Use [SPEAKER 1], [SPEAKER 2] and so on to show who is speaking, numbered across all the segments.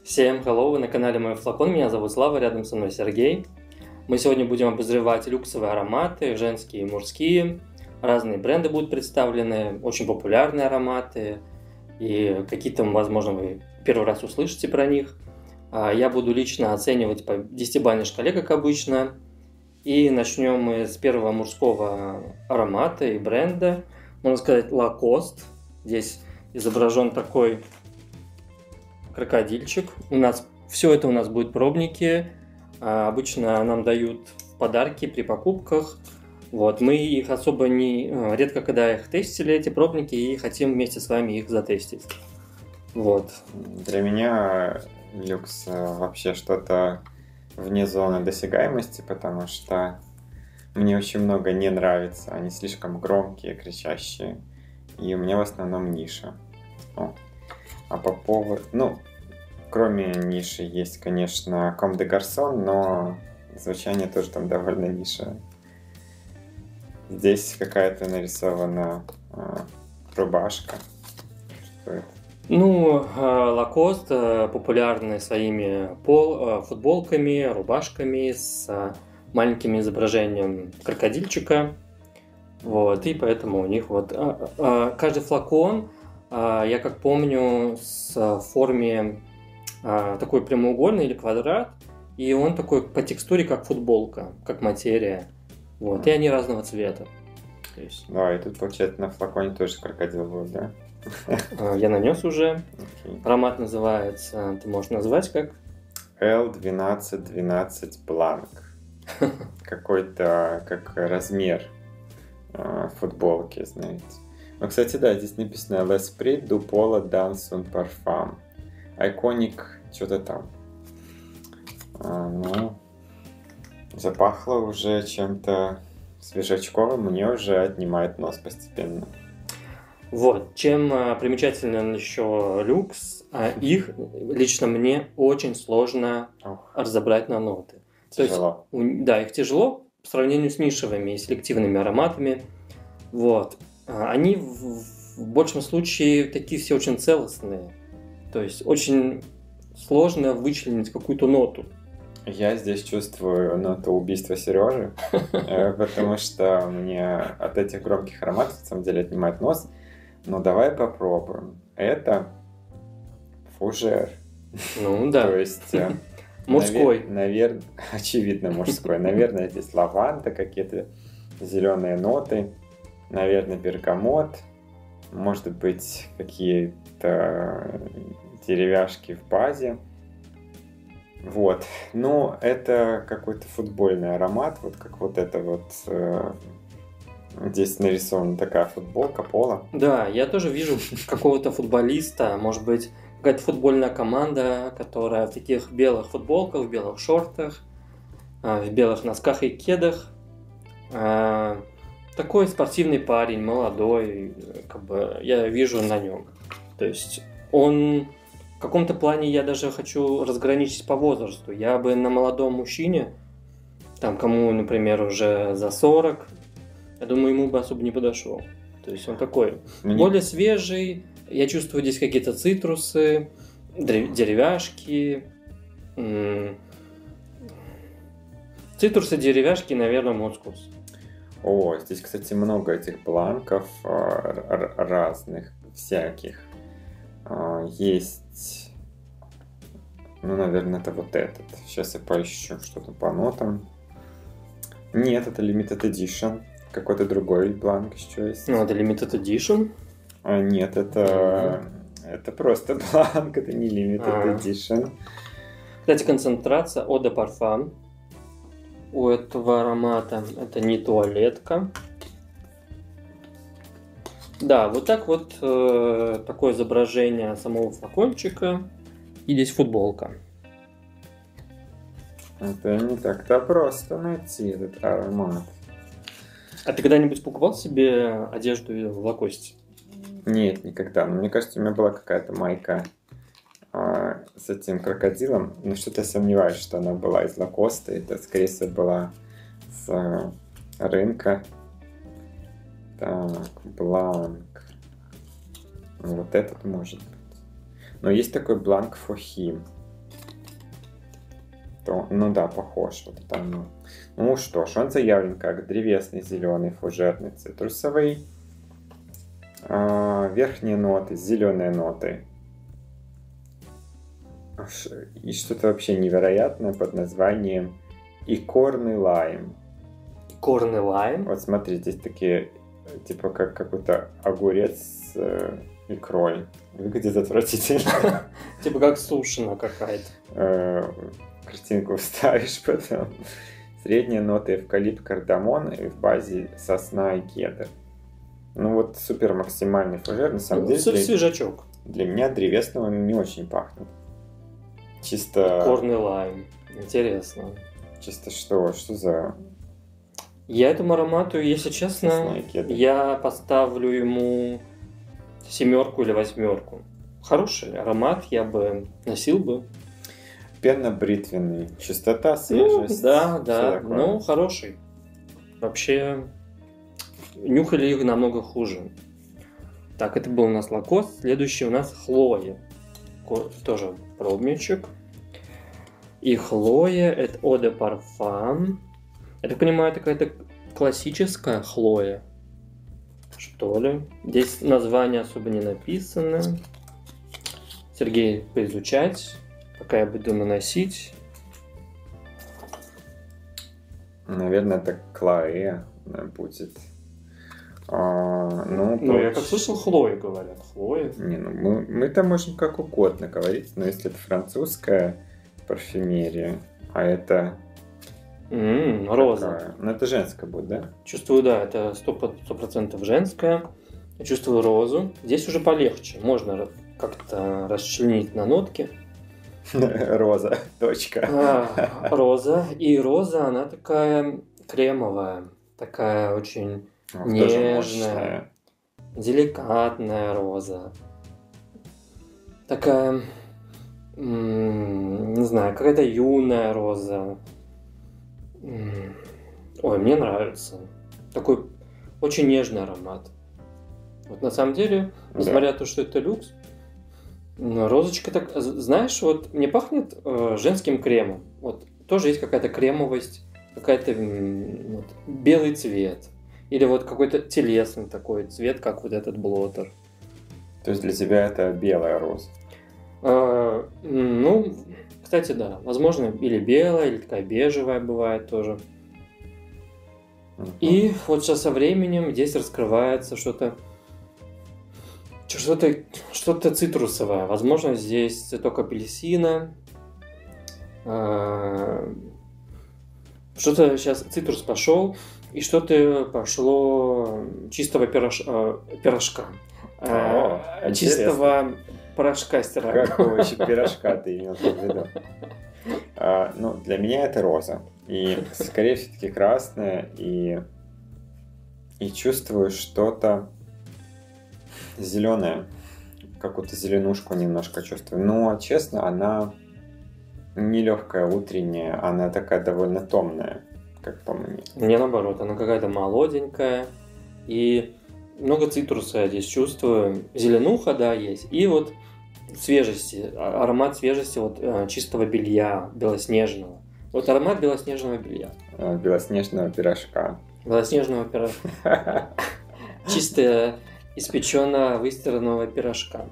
[SPEAKER 1] Всем hello, вы на канале Мой Флакон, меня зовут Слава, рядом со мной Сергей. Мы сегодня будем обозревать люксовые ароматы, женские и мужские. Разные бренды будут представлены, очень популярные ароматы. И какие-то, возможно, вы первый раз услышите про них. Я буду лично оценивать по 10-бальной шкале, как обычно. И начнем мы с первого мужского аромата и бренда. Можно сказать, Lacoste. Здесь изображен такой крокодильчик. Все это у нас будет пробники. Обычно нам дают в подарки при покупках. Вот. Мы их особо редко когда их тестили, эти пробники, и хотим вместе с вами их затестить. Вот.
[SPEAKER 2] Для меня люкс вообще что-то вне зоны досягаемости, потому что мне очень много не нравится. Они слишком громкие, кричащие. И у меня в основном ниша. А по поводу... кроме ниши есть, конечно, Comme des Garçons, но звучание тоже там довольно ниша. Здесь какая-то нарисована рубашка. Что это?
[SPEAKER 1] Lacoste популярны своими футболками, рубашками с маленьким изображением крокодильчика. Вот, и поэтому у них каждый флакон, я как помню, в форме такой прямоугольный или квадрат, и он такой по текстуре, как футболка, как материя. Вот, и они разного цвета.
[SPEAKER 2] Да, и тут, получается, на флаконе тоже крокодил будет, да?
[SPEAKER 1] Я нанес уже. Okay. Аромат называется, ты можешь назвать как?
[SPEAKER 2] L1212 Blanc. Какой-то как размер футболки, знаете. Кстати, да, здесь написано L'Esprit du Polo dans son parfum. Iconic, что-то там. Запахло уже чем-то свежачковым, мне уже отнимает нос постепенно.
[SPEAKER 1] Вот, чем примечателен еще люкс, их лично мне очень сложно разобрать на ноты.
[SPEAKER 2] Тяжело.
[SPEAKER 1] То есть, да, их тяжело по сравнению с нишевыми и селективными ароматами. Вот. Они в большем случае такие все очень целостные. То есть очень сложно вычленить какую-то ноту.
[SPEAKER 2] Я здесь чувствую ноту убийства Сережи, потому что мне от этих громких ароматов на самом деле отнимает нос. Но давай попробуем. Это фужер.
[SPEAKER 1] Да.
[SPEAKER 2] То есть...
[SPEAKER 1] Мужской.
[SPEAKER 2] Наверное, очевидно мужской. Наверное, здесь лаванда, какие-то зеленые ноты. Наверное, бергамот. Может быть, какие-то деревяшки в базе. Вот. Но это какой-то футбольный аромат. Вот как вот это вот... Здесь нарисована такая футболка пола.
[SPEAKER 1] Да, я тоже вижу какого-то футболиста. Может быть, какая-то футбольная команда, которая в таких белых футболках, в белых шортах, в белых носках и кедах. Такой спортивный парень, молодой, я вижу на нем. То есть он в каком-то плане, я даже хочу разграничить по возрасту. Я бы на молодом мужчине, кому, например, уже за 40, я думаю, ему бы особо не подошел. То есть он такой более свежий. Я чувствую здесь какие-то цитрусы, деревяшки. Цитрусы, деревяшки, наверное, мускус.
[SPEAKER 2] Здесь, кстати, много этих бланков разных, всяких. Есть, наверное, это вот этот. Сейчас я поищу что-то по нотам. Нет, это Limited Edition. Какой-то другой бланк еще есть.
[SPEAKER 1] Это Limited Edition?
[SPEAKER 2] Нет, это просто бланк, это не Limited Edition.
[SPEAKER 1] Кстати, концентрация Eau de Parfum у этого аромата. Это не туалетка. Да, вот так вот такое изображение самого флакончика. И здесь футболка.
[SPEAKER 2] Это не так-то просто найти этот аромат.
[SPEAKER 1] А ты когда-нибудь покупал себе одежду в Lacoste?
[SPEAKER 2] Нет, никогда. Но мне кажется, у меня была какая-то майка с этим крокодилом. Но что-то сомневаюсь, что она была из Lacoste. Это, скорее всего, была с рынка. Так, бланк. Вот этот может быть. Но есть такой бланк for him. то, ну да, похож. Вот это оно. Ну что ж, он заявлен как древесный, зеленый, фужерный, цитрусовый. Верхние ноты, зеленые ноты. И что-то вообще невероятное под названием икорный лайм.
[SPEAKER 1] Икорный лайм?
[SPEAKER 2] Вот смотри, здесь такие, типа как какой-то огурец с икрой. Выглядит отвратительно.
[SPEAKER 1] Типа как сушина какая-то.
[SPEAKER 2] Картинку вставишь потом. Средние ноты эвкалипт, кардамон, и в базе сосна и кедр. Ну вот супер максимальный фужер. На самом деле
[SPEAKER 1] свежачок.
[SPEAKER 2] Для меня древесного он не очень пахнет. Чисто...
[SPEAKER 1] Икорный лайм. Интересно.
[SPEAKER 2] Чисто что? Что за...
[SPEAKER 1] Я этому аромату, если честно, я поставлю ему 7 или 8. Хороший аромат, я бы носил бы.
[SPEAKER 2] Пенно-бритвенный. Чистота, свежесть.
[SPEAKER 1] Да. Ну, хороший. Вообще, нюхали их намного хуже. Так, это был у нас Лакост. Следующий у нас Хлоя. Тоже пробничек. И Хлоя, это Eau de Parfum. Я так понимаю, это какая-то классическая Хлоя. Что ли? Здесь название особо не написано. Сергей, поизучать. Пока я буду наносить.
[SPEAKER 2] Наверное, это Клоэ будет.
[SPEAKER 1] Я как слышал, Хлоя говорят. Хлоя.
[SPEAKER 2] Не, ну мы-то можем как угодно говорить, но если это французская парфюмерия, а это...
[SPEAKER 1] роза.
[SPEAKER 2] Такая, ну это женская будет, да?
[SPEAKER 1] Чувствую, да, это 100% женская. Я чувствую розу. Здесь уже полегче. Можно как-то расчленить на нотки.
[SPEAKER 2] Роза, точка.
[SPEAKER 1] Роза. И роза, она такая кремовая. Такая очень нежная. Деликатная роза. Такая, не знаю, какая-то юная роза. Ой, мне нравится. Такой очень нежный аромат. Вот на самом деле, несмотря на то, что это люкс, розочка так, знаешь, вот мне пахнет женским кремом. Вот тоже есть какая-то кремовость, какая-то вот, белый цвет. Или вот какой-то телесный такой цвет, как вот этот блотер.
[SPEAKER 2] То есть для тебя это белая роза?
[SPEAKER 1] Ну, кстати, да. Возможно, или белая, или такая бежевая бывает тоже. И вот сейчас со временем здесь раскрывается что-то цитрусовое. Возможно, здесь цветок апельсина. Что-то сейчас цитрус пошел, и что-то пошло чистого пирожка. Чистого порошка стирального.
[SPEAKER 2] Какого еще пирожка ты имел в виду? Ну, для меня это роза. И скорее все-таки красная. И чувствую что-то зеленое. Какую-то зеленушку немножко чувствую. Но, честно, она не легкая, утренняя. Она такая довольно томная, как по мне.
[SPEAKER 1] Мне наоборот, она какая-то молоденькая. И много цитруса я здесь чувствую. Зеленуха, да, есть. И вот свежести, аромат свежести вот чистого белья, белоснежного. Вот аромат белоснежного белья.
[SPEAKER 2] Белоснежного пирожка.
[SPEAKER 1] Белоснежного пирожка. Чистое, испеченного, выстиранного пирожка.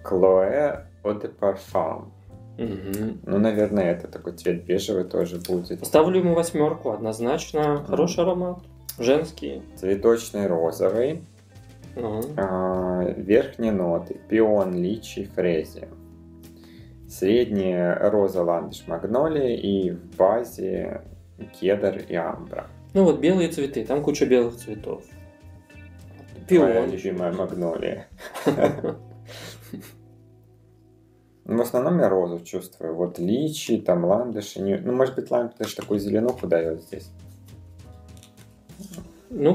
[SPEAKER 2] Chloé Eau de Parfum. Ну, наверное, это такой цвет бежевый тоже будет.
[SPEAKER 1] Поставлю ему 8, однозначно. Хороший аромат. Женский.
[SPEAKER 2] Цветочный розовый. Верхние ноты: пион, личи, фрезия. Средние: роза, ландыш, магнолия. И в базе кедр и амбра.
[SPEAKER 1] Ну вот белые цветы, там куча белых цветов. Пион.
[SPEAKER 2] Моя любимая магнолия. В основном я розу чувствую. Вот личи, там ландыш. Ну, может быть, ландыш даже такую зеленуху дает здесь.
[SPEAKER 1] Ну,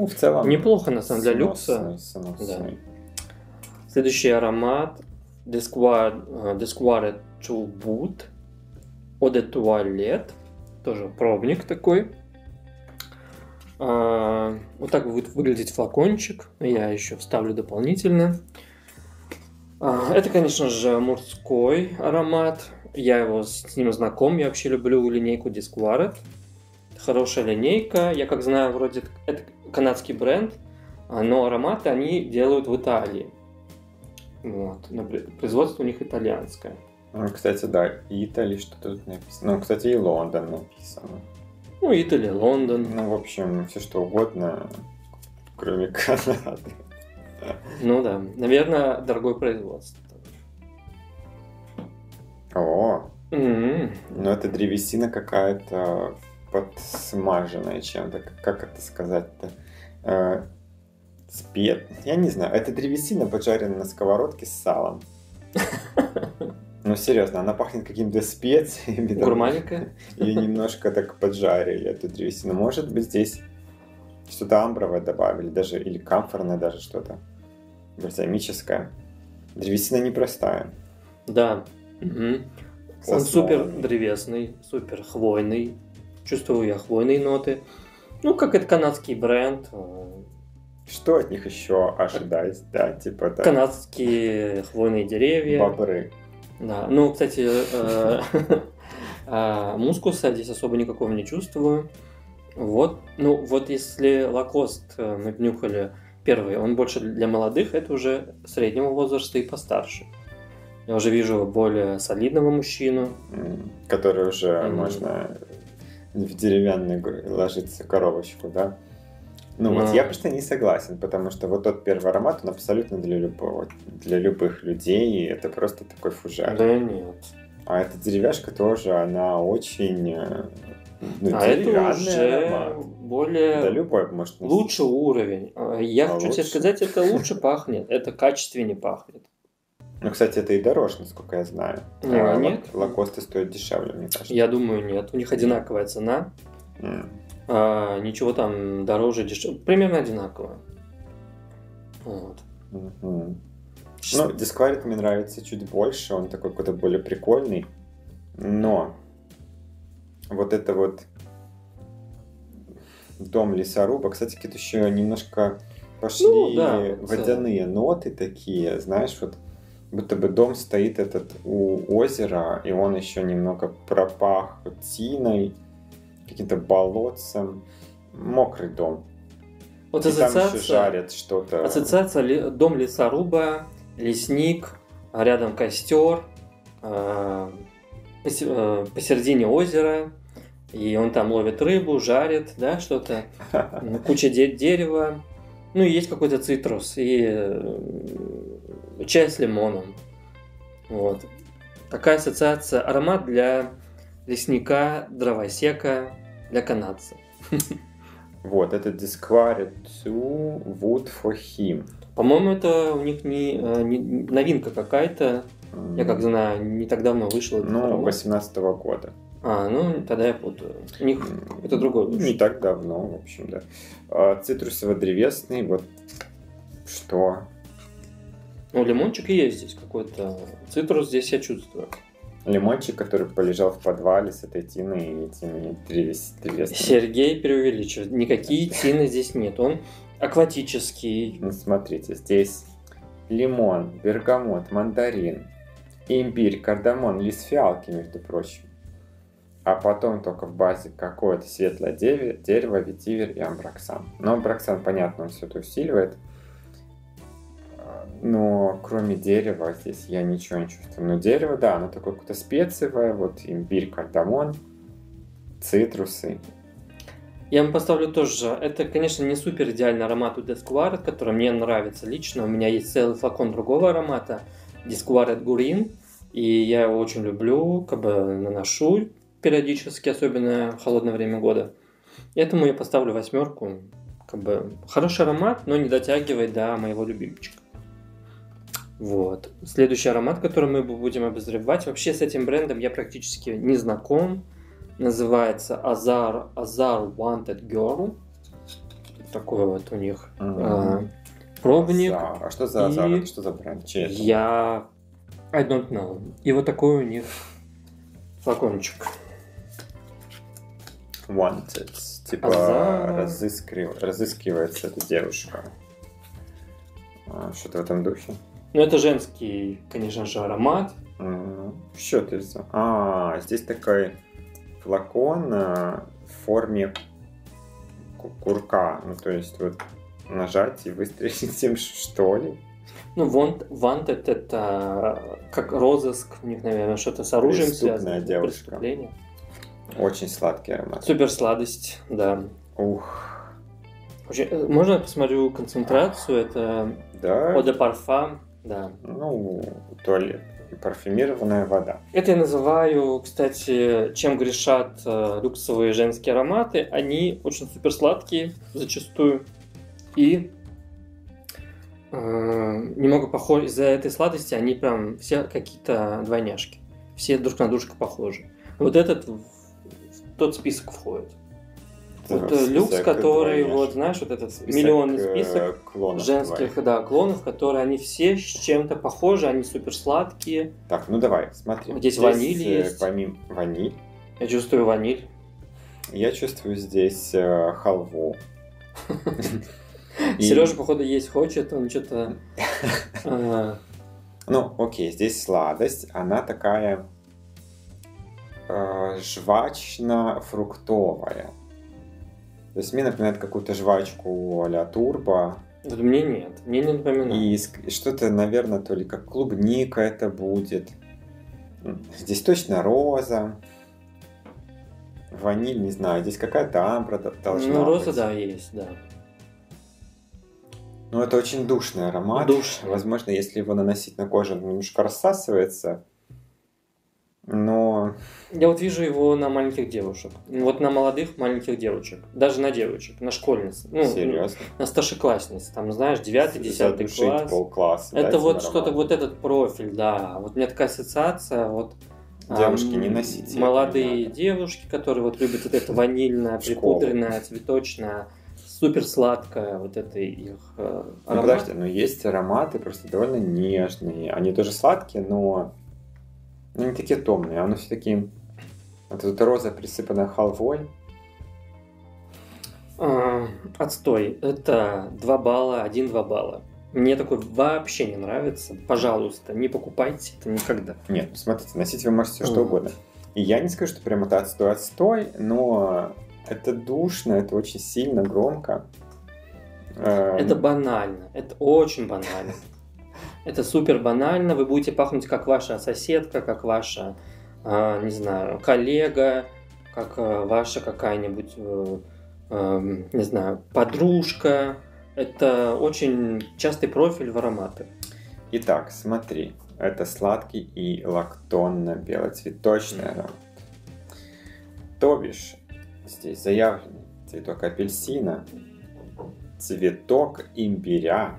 [SPEAKER 2] в целом
[SPEAKER 1] неплохо, на самом деле, для люкса. Да. Следующий аромат Desquared to Wood Eau de Toilette. Тоже пробник такой. Вот так будет выглядеть флакончик. Я еще вставлю дополнительно. Это, конечно же, мужской аромат. Я с ним знаком, я вообще люблю линейку Disquiet. Хорошая линейка. Я как знаю, вроде это канадский бренд, но ароматы они делают в Италии. Вот. Производство у них итальянское.
[SPEAKER 2] Кстати, да, Италия что-то тут написано. Ну, кстати, и Лондон написано.
[SPEAKER 1] Ну, Италия, Лондон.
[SPEAKER 2] Ну, в общем, все что угодно, кроме Канады.
[SPEAKER 1] Ну да, наверное, дорогое производство.
[SPEAKER 2] О,
[SPEAKER 1] Mm-hmm.
[SPEAKER 2] ну это древесина какая-то подсмаженная чем-то. Как это сказать-то? Я не знаю. Это древесина, поджаренная на сковородке с салом. Ну, серьезно, она пахнет какими-то специями.
[SPEAKER 1] Гурманика.
[SPEAKER 2] Ее немножко так поджарили, эту древесину. Может быть, здесь что-то амбровое добавили, даже или камфорное даже что-то. Бальзамическое. Древесина непростая.
[SPEAKER 1] Да. Угу. Он супер древесный, супер хвойный. Чувствую я хвойные ноты. Ну, как это канадский бренд.
[SPEAKER 2] Что от них еще ожидать, да, типа так.
[SPEAKER 1] Канадские хвойные деревья.
[SPEAKER 2] Бобры.
[SPEAKER 1] Да, ну, кстати, мускуса здесь особо никакого не чувствую. Вот, ну, вот если Лакост мы нюхали первый, он больше для молодых, это уже среднего возраста и постарше. Я уже вижу более солидного мужчину.
[SPEAKER 2] Который уже можно в деревянный ложиться коробочку, да? Ну вот я просто не согласен, потому что вот тот первый аромат, он абсолютно для любых людей, и это просто такой фужер.
[SPEAKER 1] Да нет.
[SPEAKER 2] А эта деревяшка тоже, она очень...
[SPEAKER 1] это уже аромат. Более...
[SPEAKER 2] Да любой, может...
[SPEAKER 1] Лучший уровень. Я хочу тебе сказать, это лучше пахнет, это качественнее пахнет.
[SPEAKER 2] Ну, кстати, это и дороже, насколько я знаю.
[SPEAKER 1] Нет.
[SPEAKER 2] Лакосты стоят дешевле, мне кажется.
[SPEAKER 1] Я думаю, нет. У них одинаковая цена. Ничего там дороже, дешевле. Примерно одинаково. Вот.
[SPEAKER 2] Ну, Disquiet мне нравится чуть больше. Он такой какой-то более прикольный. Но вот это вот дом лесоруба, кстати, какие-то еще немножко пошли водяные ноты такие, знаешь, вот будто бы дом стоит этот у озера, и он еще немного пропах тиной, каким-то болотцем. Мокрый дом.
[SPEAKER 1] Вот
[SPEAKER 2] и там еще жарят что-то.
[SPEAKER 1] Ассоциация дом лесоруба, лесник, рядом костер, посередине озера, и он там ловит рыбу, жарит, да, что-то, куча дерева, ну и есть какой-то цитрус, и чай с лимоном. Вот. Такая ассоциация. Аромат для лесника, дровосека, для канадца.
[SPEAKER 2] Вот, это Disquiet 2 Wood for Him.
[SPEAKER 1] По-моему, это у них не новинка какая-то. Я как знаю, не так давно вышел.
[SPEAKER 2] Ну, 18-го года.
[SPEAKER 1] Ну, тогда я путаю. У них это другой.
[SPEAKER 2] Не так давно, в общем, да. Цитрусово-древесный, вот что?
[SPEAKER 1] Ну, лимончик и есть здесь какой-то. Цитрус здесь я чувствую.
[SPEAKER 2] Лимончик, который полежал в подвале с этой тиной и этими древесными.
[SPEAKER 1] Сергей преувеличивает. Никакие тины здесь нет. Он акватический.
[SPEAKER 2] Ну, смотрите, здесь лимон, бергамот, мандарин, имбирь, кардамон, лист фиалки, между прочим. А потом только в базе какое-то светлое дерево, ветивер и амброксан. Но амброксан, понятно, он все это усиливает. Но кроме дерева здесь я ничего не чувствую. Но дерево, да, оно такое какое-то специевое. Вот имбирь, кардамон, цитрусы.
[SPEAKER 1] Я вам поставлю тоже. Это, конечно, не супер идеальный аромат у Disquiet, который мне нравится лично. У меня есть целый флакон другого аромата, Disquiet Green. И я его очень люблю, как бы наношу периодически, особенно в холодное время года. Этому я поставлю 8. Как бы хороший аромат, но не дотягивает до моего любимчика. Вот. Следующий аромат, который мы будем обозревать. Вообще с этим брендом я практически не знаком. Называется Azar Wanted Girl. Такой вот у них пробник.
[SPEAKER 2] А что за Azar? Это что за бренд? Чей это?
[SPEAKER 1] I don't know. И вот такой у них флакончик.
[SPEAKER 2] Wanted. Типа разыскивается эта девушка. Что-то в этом духе.
[SPEAKER 1] Ну, это женский, конечно же, аромат.
[SPEAKER 2] Что это за... здесь такой флакон в форме курка. Ну, то есть вот нажать и выстрелить им, что ли?
[SPEAKER 1] Ну, Wanted это как розыск, у них, наверное, что-то с оружием связано.
[SPEAKER 2] Девушка. Очень сладкий аромат.
[SPEAKER 1] Супер сладость, да.
[SPEAKER 2] Ух.
[SPEAKER 1] Можно я посмотрю концентрацию? Это
[SPEAKER 2] да.
[SPEAKER 1] Eau de Parfum, да.
[SPEAKER 2] Ну, туалет. Парфюмированная вода.
[SPEAKER 1] Это я называю, кстати, чем грешат люксовые женские ароматы. Они очень супер сладкие зачастую. И немного похожи. Из-за этой сладости они прям все какие-то двойняшки. Все друг на дружку похожи. Вот этот в тот список входит. Вот люкс, который, вот, знаешь, вот этот миллионный список женских клонов, которые они все с чем-то похожи, они супер сладкие.
[SPEAKER 2] Так, ну давай, смотри.
[SPEAKER 1] Здесь ваниль есть.
[SPEAKER 2] Помимо ваниль.
[SPEAKER 1] Я чувствую ваниль.
[SPEAKER 2] Я чувствую здесь халву.
[SPEAKER 1] Сережа, походу, есть хочет, он что-то...
[SPEAKER 2] Ну, окей, здесь сладость, она такая жвачно-фруктовая. То есть мне напоминает какую-то жвачку а-ля турбо.
[SPEAKER 1] Вот мне нет, мне не напоминает.
[SPEAKER 2] И что-то, наверное, то ли как клубника это будет. Здесь точно роза. Ваниль, не знаю, здесь какая-то амбра должна быть.
[SPEAKER 1] Ну, роза, да, есть, да.
[SPEAKER 2] Ну, это очень душный аромат.
[SPEAKER 1] Душный.
[SPEAKER 2] Возможно, если его наносить на кожу, он немножко рассасывается. Но...
[SPEAKER 1] Я вот вижу его на маленьких девушек. Вот на молодых маленьких девочек. Даже на девочек, на школьниц. Ну,
[SPEAKER 2] серьезно?
[SPEAKER 1] На старшеклассниц. Там, знаешь, 9-10 класс.
[SPEAKER 2] Полкласса.
[SPEAKER 1] Это вот что-то, вот этот профиль, да. Вот у меня такая ассоциация, вот...
[SPEAKER 2] Девушки, не носите.
[SPEAKER 1] Молодые девушки, которые вот любят вот это ванильное, припудренное, цветочное, супер сладкое, вот это их аромат.
[SPEAKER 2] Ну, подожди, но есть ароматы просто довольно нежные. Они тоже сладкие, но не такие томные. Оно все-таки... Вот эта роза, присыпанная халвой.
[SPEAKER 1] Отстой. Это 2 балла, 1-2 балла. Мне такой вообще не нравится. Пожалуйста, не покупайте это никогда.
[SPEAKER 2] Нет, смотрите, носить вы можете что угодно. И я не скажу, что прям это отстой, но это душно, это очень сильно, громко.
[SPEAKER 1] Это банально, это очень банально. Это супер банально, вы будете пахнуть как ваша соседка, как ваша, не знаю, коллега, как ваша какая-нибудь, не знаю, подружка. Это очень частый профиль в ароматах.
[SPEAKER 2] Итак, смотри, это сладкий и лактонно-белоцветочный аромат. То бишь, здесь заявлен цветок апельсина, цветок имбиря,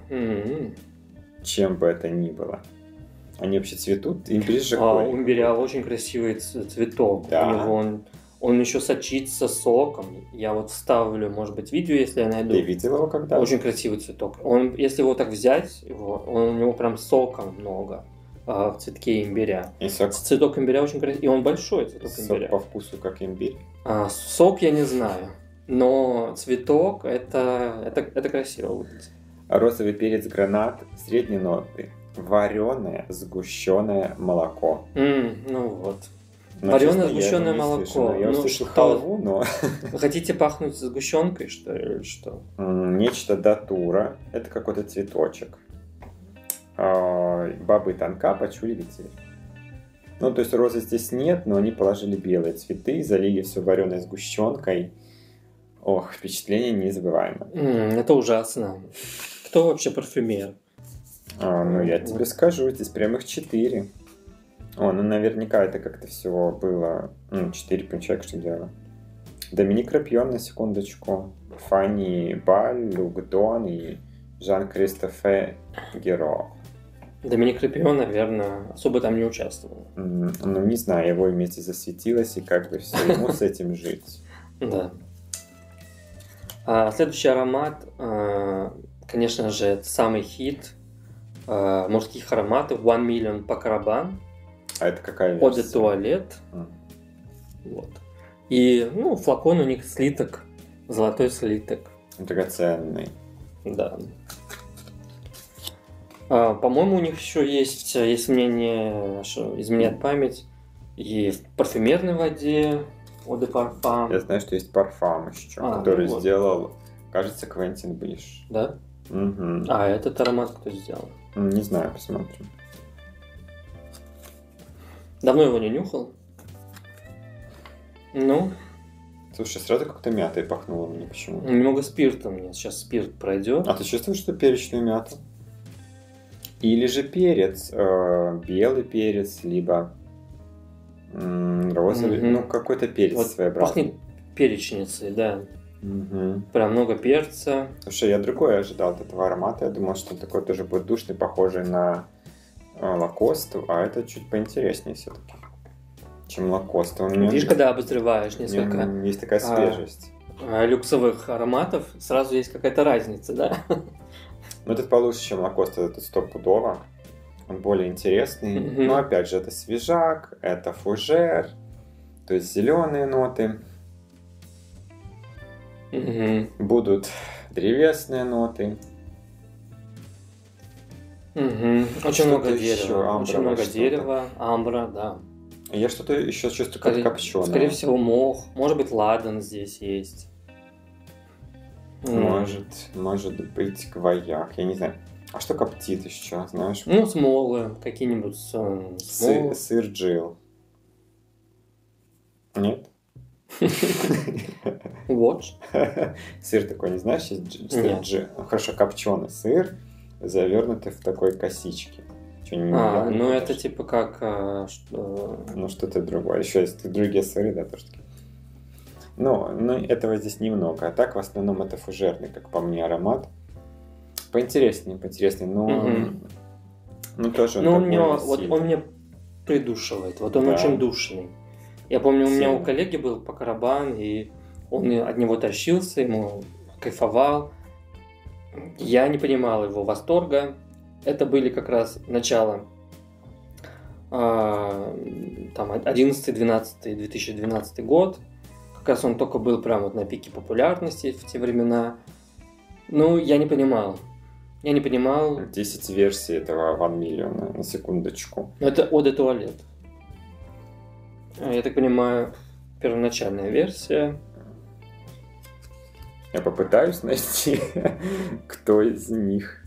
[SPEAKER 2] чем бы это ни было. Они вообще цветут, имбирь же
[SPEAKER 1] у имбиря очень красивый цветок.
[SPEAKER 2] Да.
[SPEAKER 1] У него он еще сочится соком. Я вот вставлю, может быть, видео, если я найду.
[SPEAKER 2] Ты видел его когда?
[SPEAKER 1] Очень красивый цветок. Если его так взять, у него прям сока много в цветке имбиря.
[SPEAKER 2] И сок...
[SPEAKER 1] Цветок имбиря очень красивый. И он большой, цветок имбиря.
[SPEAKER 2] Сок по вкусу как имбирь?
[SPEAKER 1] Сок я не знаю. Но цветок это красиво выглядит.
[SPEAKER 2] Розовый перец гранат средней ноты. Вареное сгущенное молоко.
[SPEAKER 1] Ну вот.
[SPEAKER 2] Но,
[SPEAKER 1] вареное
[SPEAKER 2] честно,
[SPEAKER 1] сгущенное молоко.
[SPEAKER 2] Я услышу халву, но...
[SPEAKER 1] Вы хотите пахнуть сгущенкой, что ли, или что?
[SPEAKER 2] Нечто датура. Это какой-то цветочек. Бабы тонка почули ветерь. Ну, то есть розы здесь нет, но они положили белые цветы, залили все вареной сгущенкой. Ох, впечатление незабываемое.
[SPEAKER 1] Это ужасно. Кто вообще парфюмер?
[SPEAKER 2] Ну, я тебе скажу, здесь прям их 4. Ну наверняка это как-то всего было... 4 человека, что делали. Доминик Рапьон, на секундочку. Фанни Баль, Люк Дон и Жан-Кристофе Геро.
[SPEAKER 1] Доминик Рапьон, наверное, особо там не участвовал.
[SPEAKER 2] Ну, не знаю, его вместе засветилось, и как бы все, ему с этим жить.
[SPEAKER 1] Да. Следующий аромат, конечно же, это самый хит мужских ароматов One Million Pacarabane.
[SPEAKER 2] А это какая версия?
[SPEAKER 1] Eau de Toilette. Вот. И, флакон у них слиток, золотой слиток.
[SPEAKER 2] Драгоценный.
[SPEAKER 1] Да. По-моему, у них еще есть, если мне не изменяет память, и в парфюмерной воде Eau de Parfum.
[SPEAKER 2] Я знаю, что есть парфам еще, который сделал, кажется, Квентин Блиш.
[SPEAKER 1] Да?
[SPEAKER 2] Угу.
[SPEAKER 1] А этот аромат кто сделал?
[SPEAKER 2] Не знаю, посмотрим.
[SPEAKER 1] Давно его не нюхал? Ну?
[SPEAKER 2] Слушай, сразу как-то мятой пахнуло мне почему-то.
[SPEAKER 1] Немного спирта мне. Сейчас спирт пройдет.
[SPEAKER 2] А ты чувствуешь, что перечную мяту? Или же перец, белый перец, либо розовый, ну какой-то перец
[SPEAKER 1] вот
[SPEAKER 2] своеобразный.
[SPEAKER 1] Пахнет перечницей, да.
[SPEAKER 2] Угу.
[SPEAKER 1] Прям много перца.
[SPEAKER 2] Слушай, я другое ожидал от этого аромата. Я думал, что он такой тоже будет душный, похожий на Лакосту, а это чуть поинтереснее все-таки, чем Лакоста.
[SPEAKER 1] Видишь, когда обозреваешь несколько...
[SPEAKER 2] Есть такая свежесть.
[SPEAKER 1] Люксовых ароматов, сразу есть какая-то разница, да?
[SPEAKER 2] Ну, этот получше, чем Лакоста, это стопудово. Он более интересный. Но, опять же, это свежак, это фужер, то есть зеленые ноты. Будут древесные ноты.
[SPEAKER 1] Очень много дерева. Очень много дерева, амбра, да.
[SPEAKER 2] Я что-то еще чувствую, как копченое.
[SPEAKER 1] Скорее всего, мох. Может быть, ладан здесь есть.
[SPEAKER 2] Может быть, гвояк. Я не знаю. А что коптит еще, знаешь?
[SPEAKER 1] Ну, смолы. Какие-нибудь смолы.
[SPEAKER 2] Сыр Джил. Нет?
[SPEAKER 1] Вот.
[SPEAKER 2] Сыр такой, не знаешь? Сыр Джил. Хорошо, копченый сыр, завернутый в такой косичке.
[SPEAKER 1] Ну это типа как...
[SPEAKER 2] Ну, что-то другое. Еще есть другие сыры, да, тоже такие. Но этого здесь немного. А так, в основном, это фужерный, как по мне, аромат. Поинтереснее, но... Ну, тоже
[SPEAKER 1] он меня придушивает. Вот он очень душный. Я помню, у меня у коллеги был Пакарабан, и он от него тащился, ему кайфовал. Я не понимал его восторга. Это были как раз начало 11-12-2012 год. Как раз он только был прям вот на пике популярности в те времена. Ну, я не понимал.
[SPEAKER 2] 10 версий этого One Million, на секундочку.
[SPEAKER 1] Это Eau de Toilette. Я так понимаю, первоначальная версия.
[SPEAKER 2] Я попытаюсь найти, кто из них.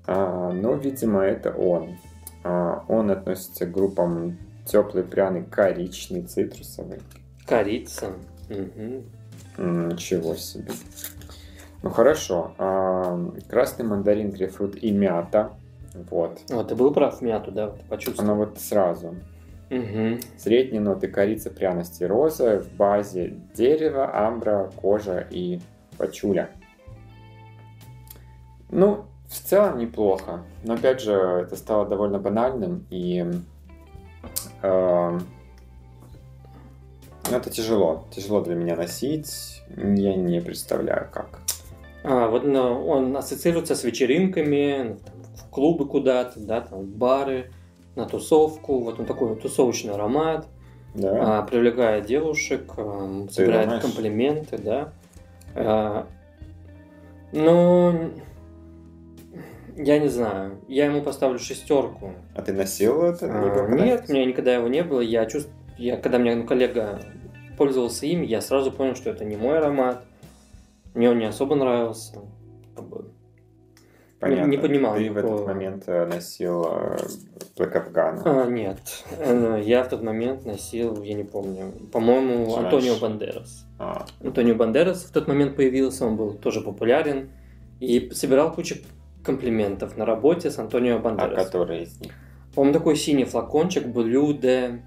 [SPEAKER 2] Но, видимо, это он. Он относится к группам теплый, пряный, коричный, цитрусовый.
[SPEAKER 1] Корица. Угу.
[SPEAKER 2] Ничего себе. Ну хорошо. Красный мандарин, грейпфрут и мята. Вот.
[SPEAKER 1] Ты был прав, мяту, да? Ты почувствовал.
[SPEAKER 2] Она вот сразу.
[SPEAKER 1] Угу.
[SPEAKER 2] Средние ноты корица, пряности, роза. В базе дерево, амбра, кожа и пачуля. Ну, в целом неплохо. Но опять же, это стало довольно банальным. И это тяжело. Тяжело для меня носить. Я не представляю, как.
[SPEAKER 1] Вот он ассоциируется с вечеринками, в клубы куда-то, да, там, в бары, на тусовку. Вот он такой тусовочный аромат.
[SPEAKER 2] Да.
[SPEAKER 1] Привлекает девушек, собирает комплименты, да. Но я не знаю. Я ему поставлю 6.
[SPEAKER 2] А ты носил это?
[SPEAKER 1] Нет, у меня никогда его не было. Когда мне коллега пользовался им, я сразу понял, что это не мой аромат. Мне он не особо нравился.
[SPEAKER 2] Понятно.
[SPEAKER 1] Не понимал.
[SPEAKER 2] Ты в этот момент носил Black Afghan?
[SPEAKER 1] Нет. Я в тот момент носил, я не помню, по-моему, Антонио Бандерас. Антонио Бандерас в тот момент появился, он был тоже популярен. И собирал кучу комплиментов на работе с Антонио Бандерасом.
[SPEAKER 2] А который из них?
[SPEAKER 1] По-моему, такой синий флакончик, Blue de...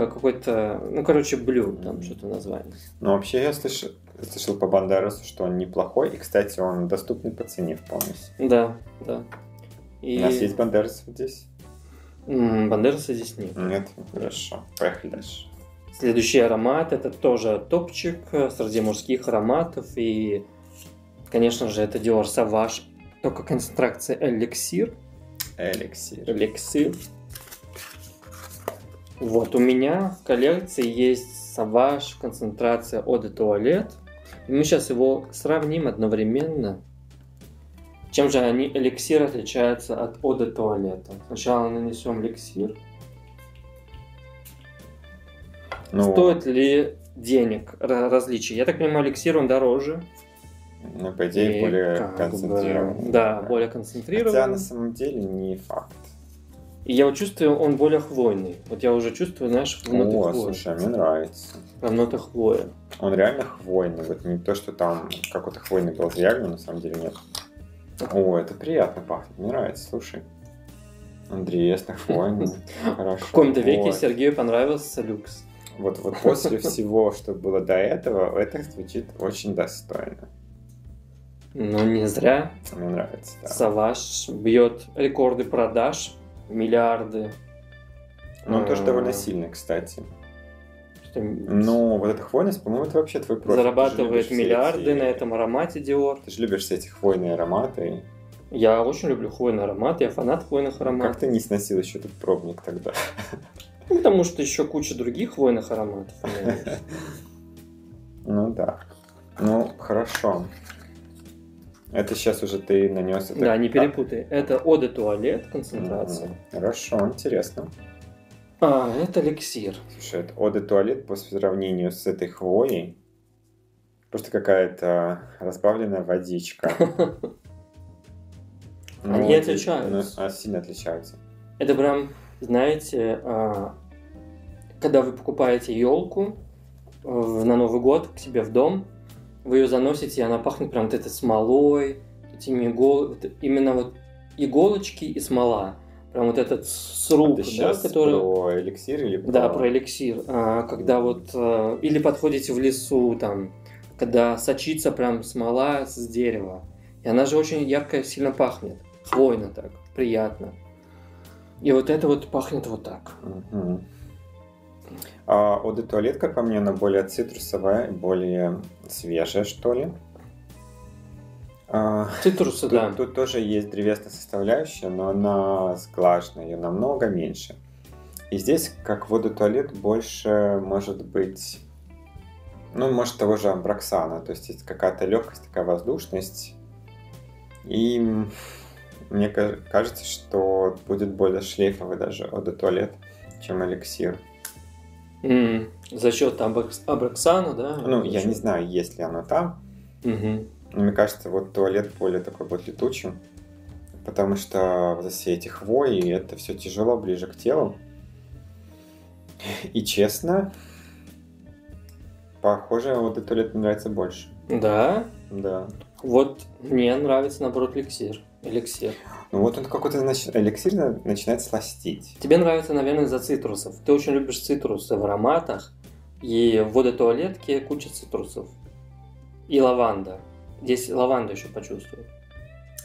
[SPEAKER 1] какой-то... Blue, там что-то название.
[SPEAKER 2] Ну, вообще, я слышал по Бандерасу, что он неплохой. И, кстати, он доступный по цене вполне.
[SPEAKER 1] Да.
[SPEAKER 2] У нас есть Бандерас здесь?
[SPEAKER 1] Бандераса здесь нет.
[SPEAKER 2] Нет? Хорошо. Поехали дальше.
[SPEAKER 1] Следующий аромат, это тоже топчик среди мужских ароматов. И, конечно же, это Dior Sauvage. Только концентрация эликсир. Эликсир. Вот, у меня в коллекции есть Sauvage концентрация Eau de Toilette. И мы сейчас его сравним одновременно. Чем же эликсир отличается от Eau de Toilette? Сначала нанесем эликсир. Стоит ли денег различие? Я так понимаю, эликсир он дороже.
[SPEAKER 2] Ну, по идее, более концентрированный.
[SPEAKER 1] Да, более концентрированный.
[SPEAKER 2] Хотя на самом деле не факт.
[SPEAKER 1] И я вот чувствую, он более хвойный. Вот я уже чувствую, знаешь, в ноты хвои.
[SPEAKER 2] Слушай, мне нравится.
[SPEAKER 1] Прям ноты хвои.
[SPEAKER 2] Он реально хвойный. Вот не то, что там какой-то хвойный был реально, на самом деле нет. О, это приятно пахнет. Мне нравится, слушай. Древесный, хвойный. Хорошо.
[SPEAKER 1] В каком-то веке Сергею понравился люкс.
[SPEAKER 2] Вот после всего, что было до этого, это звучит очень достойно.
[SPEAKER 1] Ну, не зря.
[SPEAKER 2] Мне нравится, да.
[SPEAKER 1] Savage бьет рекорды продаж, миллиарды.
[SPEAKER 2] Ну, он тоже довольно сильный, кстати. Ну, вот эта хвойность, по-моему, это вообще твой профиль.
[SPEAKER 1] Зарабатывает миллиарды на этом аромате Dior.
[SPEAKER 2] Ты же любишь все эти хвойные ароматы.
[SPEAKER 1] Я очень люблю хвойный аромат, я фанат хвойных ароматов.
[SPEAKER 2] Как ты не сносил еще этот пробник тогда?
[SPEAKER 1] Ну, потому что еще куча других хвойных ароматов.
[SPEAKER 2] Ну да. Ну, хорошо. Это сейчас уже ты нанес...
[SPEAKER 1] Да, не перепутай. Это Eau de Toilette, концентрация.
[SPEAKER 2] Хорошо, интересно.
[SPEAKER 1] А, это эликсир.
[SPEAKER 2] Слушай, это Eau de Toilette по сравнению с этой хвоей просто какая-то разбавленная водичка.
[SPEAKER 1] Они отличаются.
[SPEAKER 2] Сильно отличаются.
[SPEAKER 1] Это прям, знаете, когда вы покупаете елку на Новый год к себе в дом, вы ее заносите, и она пахнет прям вот этой смолой, этими именно вот иголочки и смола. Прям вот этот сруб,
[SPEAKER 2] да, который... про эликсир или про...
[SPEAKER 1] Да, про эликсир. Когда вот... Или подходите в лесу, там, когда сочится прям смола с дерева. И она же очень ярко, сильно пахнет. Хвойно так, приятно. И вот это вот пахнет вот так.
[SPEAKER 2] Угу. А Eau de Toilette, как по мне, она более цитрусовая, более свежая, что ли.
[SPEAKER 1] Цитрусы, да.
[SPEAKER 2] Тут тоже есть древесная составляющая, но она сглажена, ее намного меньше. И здесь, как в Eau de Toilette, больше может быть, ну, может, того же амброксана. То есть какая-то легкость, такая воздушность. И мне кажется, что будет более шлейфовый даже Eau de Toilette, чем эликсир.
[SPEAKER 1] За счет амброксана, да?
[SPEAKER 2] Ну, я не знаю, есть ли оно там. Но мне кажется, вот туалет более такой вот летучий, потому что вот все эти хвои, это все тяжело ближе к телу. И честно, похоже, вот этот туалет мне нравится больше.
[SPEAKER 1] Да?
[SPEAKER 2] Да.
[SPEAKER 1] Вот мне нравится, наоборот, эликсир.
[SPEAKER 2] Ну вот он какой-то эликсир начинает сластить.
[SPEAKER 1] Тебе нравится, наверное, из-за цитрусов. Ты очень любишь цитрусы в ароматах. И в водотуалетке куча цитрусов. И лаванда. Здесь лаванду еще почувствую.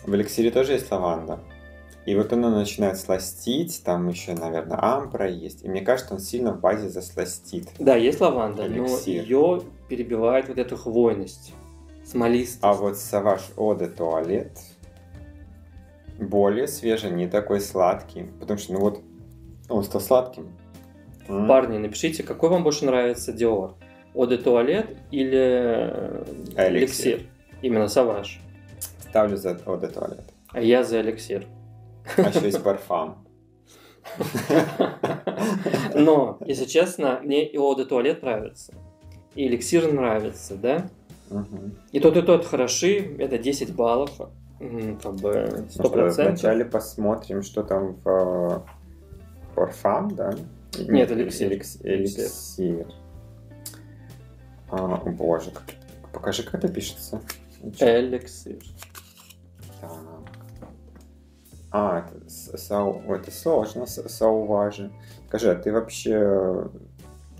[SPEAKER 2] В эликсире тоже есть лаванда. И вот оно начинает сластить. Там еще, наверное, амбра есть. И мне кажется, он сильно в базе засластит.
[SPEAKER 1] Да, есть лаванда,
[SPEAKER 2] эликсир.
[SPEAKER 1] Но ее перебивает вот эту хвойность. Смолистость.
[SPEAKER 2] А вот Savage Eau de Toilette более свежий, не такой сладкий. Потому что, ну вот, он стал сладким.
[SPEAKER 1] Парни, напишите, какой вам больше нравится Dior? Eau de Toilette или эликсир? Именно Savage.
[SPEAKER 2] Ставлю за Eau de Toilette.
[SPEAKER 1] А я за эликсир.
[SPEAKER 2] А еще есть парфам.
[SPEAKER 1] Но, если честно, мне и Eau de Toilette нравится. И эликсир нравится, да? И тот хороши. Это 10 баллов. Как бы 100%.
[SPEAKER 2] Вначале посмотрим, что там в парфам, да?
[SPEAKER 1] Нет, эликсир.
[SPEAKER 2] Эликсир. Боже, покажи, как это пишется.
[SPEAKER 1] Эликсир.
[SPEAKER 2] Так. Это сложно, Sauvage. Скажи, а ты вообще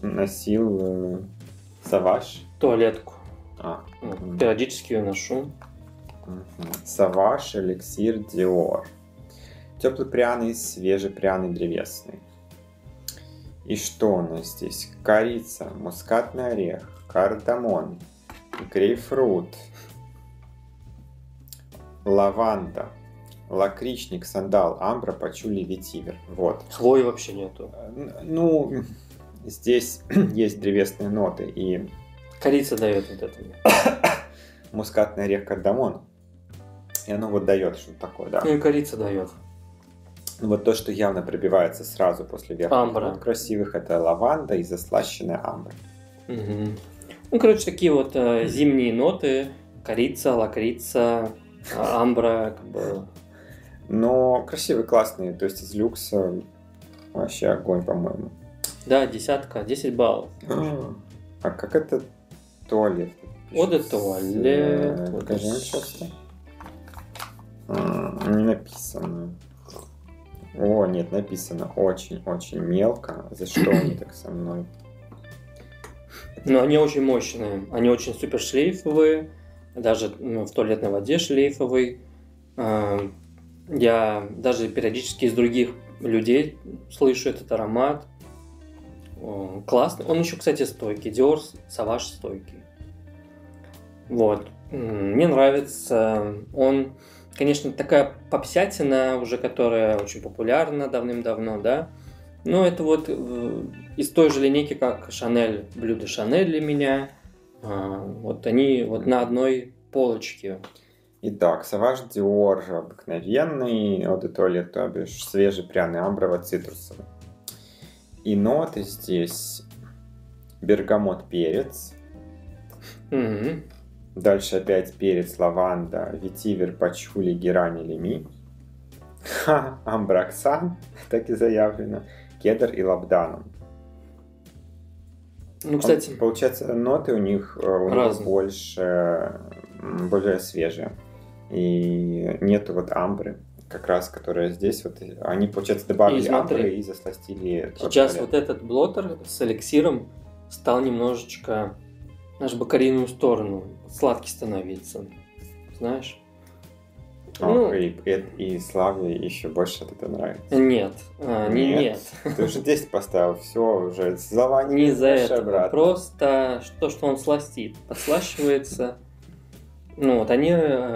[SPEAKER 2] носил Savage?
[SPEAKER 1] Туалетку. Периодически ее ношу.
[SPEAKER 2] Savage, эликсир, Dior. Теплый пряный, свежий пряный, древесный. И что у нас здесь? Корица, мускатный орех, кардамон, грейпфрут, лаванда, лакричник, сандал, амбра, пачули, ветивер. Вот.
[SPEAKER 1] Хвои вообще нету.
[SPEAKER 2] Ну, здесь есть древесные ноты и...
[SPEAKER 1] Корица дает вот это.
[SPEAKER 2] Мускатный орех, кардамон. И оно вот дает что-то такое, да.
[SPEAKER 1] Ну и корица дает.
[SPEAKER 2] Вот то, что явно пробивается сразу после верхних
[SPEAKER 1] Амбра.
[SPEAKER 2] нот красивых, это лаванда и заслащенная амбра.
[SPEAKER 1] Угу. Ну, короче, такие вот зимние ноты. Корица, лакрица, амбра, как бы.
[SPEAKER 2] Но красивые, классные. То есть из люкса вообще огонь, по-моему.
[SPEAKER 1] Да, 10 баллов.
[SPEAKER 2] А как это туалет?
[SPEAKER 1] Eau de toilette.
[SPEAKER 2] Покажи мне, пожалуйста. Не написано. О, нет, написано очень-очень мелко. За что они так со мной?
[SPEAKER 1] Но они очень мощные. Они очень супер шлейфовые. Даже в туалетной воде шлейфовый. Я даже периодически из других людей слышу этот аромат. Классный. Он еще, кстати, стойкий. Dior Sauvage стойкий. Вот. Мне нравится. Он, конечно, такая попсятина уже, которая очень популярна давным-давно, да. Но это вот из той же линейки, как Chanel, Bleu de Chanel для меня. Вот они вот на одной полочке.
[SPEAKER 2] Итак, Sauvage Dior обыкновенный, Eau de Toilette, то бишь свежий пряный амброво-цитрусовый. И ноты здесь бергамот, перец.
[SPEAKER 1] Угу.
[SPEAKER 2] Дальше опять перец, лаванда, ветивер, пачули, герань, леми. Амброксан, так и заявлено. Кедр и лабданум.
[SPEAKER 1] Ну, кстати,
[SPEAKER 2] Получается, ноты у них больше, более свежие. И нету вот амбры, как раз, которая здесь. Вот они, получается, добавили амбры и засластили.
[SPEAKER 1] Сейчас вот этот блотер с эликсиром стал немножечко в бакарийную сторону. Сладкий становится. Знаешь?
[SPEAKER 2] И Славе еще больше это нравится.
[SPEAKER 1] Нет, нет.
[SPEAKER 2] Ты уже 10 поставил, все, уже слова
[SPEAKER 1] не из-за этого. Просто то, что он сластит, подслащивается. Ну вот они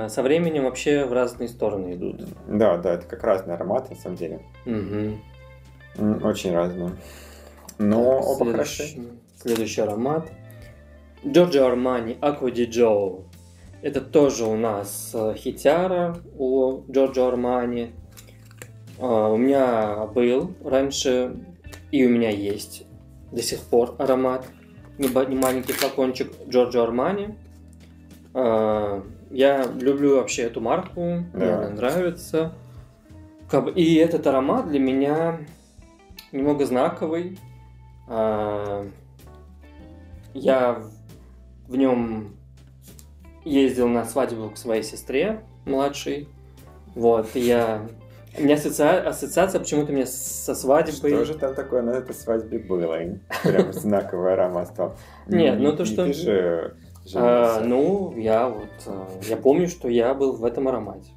[SPEAKER 1] со временем вообще в разные стороны идут.
[SPEAKER 2] Да, это как разные ароматы, на самом деле.
[SPEAKER 1] Угу.
[SPEAKER 2] Очень разные. Но оба хороши.
[SPEAKER 1] Следующий аромат. Giorgio Armani Acqua di Gio. Это тоже у нас хитяра у Giorgio Armani. У меня был раньше, и у меня есть до сих пор аромат. Не маленький флакончик Giorgio Armani. Я люблю вообще эту марку, мне она нравится. И этот аромат для меня немного знаковый. Я в нем ездил на свадьбу к своей сестре младшей. Вот, у меня ассоциация почему-то мне со свадьбой.
[SPEAKER 2] Что же там такое на этой свадьбе было? Прям знаковый аромат стал.
[SPEAKER 1] Нет, ну то что...
[SPEAKER 2] Ты же...
[SPEAKER 1] я помню, что я был в этом аромате.